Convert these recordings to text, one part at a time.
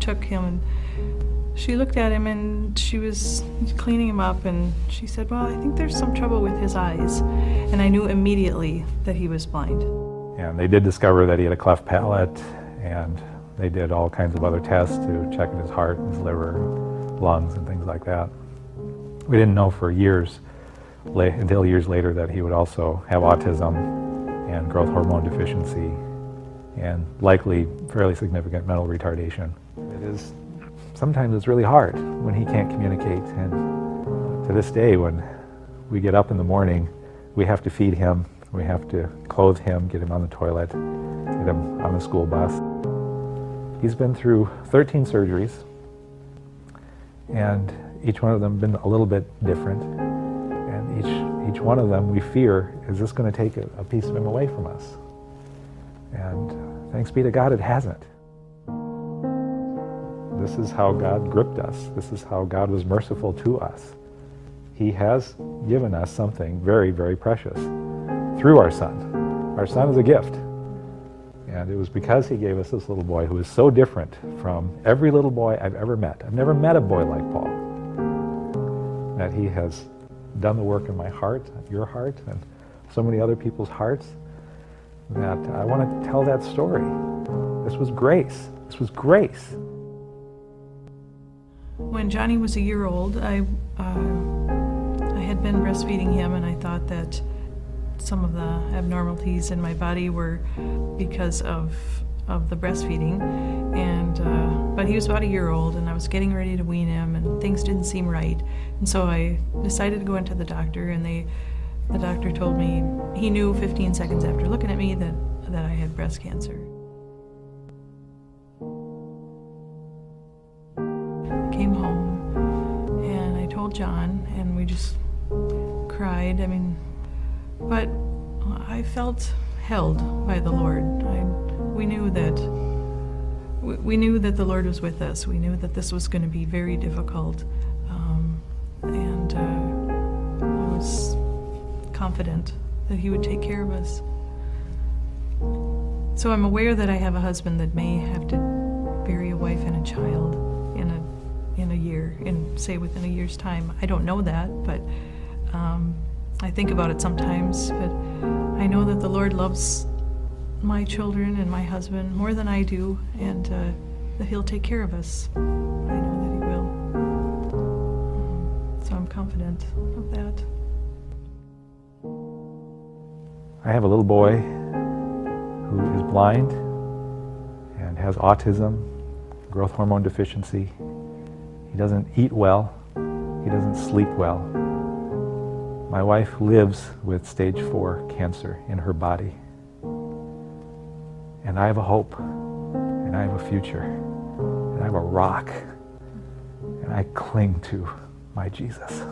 took him, and she looked at him, and she was cleaning him up, and she said, well, I think there's some trouble with his eyes. And I knew immediately that he was blind. And they did discover that he had a cleft palate, and they did all kinds of other tests to check in his heart, his liver, lungs, and things like that. We didn't know for years, until years later, that he would also have autism and growth hormone deficiency and likely fairly significant mental retardation. Sometimes it's really hard when he can't communicate, and to this day when we get up in the morning, we have to feed him, we have to clothe him, get him on the toilet, get him on the school bus. He's been through 13 surgeries, and each one of them been a little bit different, and each one of them we fear, is this going to take a piece of him away from us? And thanks be to God, it hasn't. This is how God gripped us. This is how God was merciful to us. He has given us something very, very precious through our son. Our son is a gift. And it was because he gave us this little boy who is so different from every little boy I've ever met. I've never met a boy like Paul. That he has done the work in my heart, your heart, and so many other people's hearts, that I want to tell that story. This was grace. This was grace. When Johnny was a year old, I had been breastfeeding him, and I thought that some of the abnormalities in my body were because of the breastfeeding, but he was about a year old, and I was getting ready to wean him, and things didn't seem right, and so I decided to go into the doctor, and the doctor told me he knew 15 seconds after looking at me that I had breast cancer. I came home, and I told John, and we just cried. But I felt held by the Lord. We knew that the Lord was with us. We knew that this was going to be very difficult, and I was confident that He would take care of us. So I'm aware that I have a husband that may have to bury a wife and a child in a year, within a year's time. I don't know that, but I think about it sometimes, but I know that the Lord loves my children and my husband more than I do, and that He'll take care of us. I know that He will. So I'm confident of that. I have a little boy who is blind and has autism, growth hormone deficiency. He doesn't eat well. He doesn't sleep well. My wife lives with stage 4 cancer in her body. And I have a hope, and I have a future, and I have a rock, and I cling to my Jesus.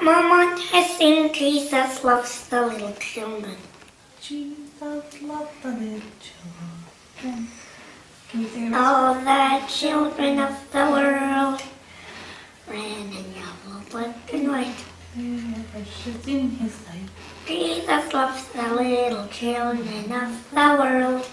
Mama, I sing Jesus loves the little children. Jesus loves the little children. Can you sing it? All the children of the world, red and yellow, black and white. Precious in His sight. Jesus loves the little children of the world.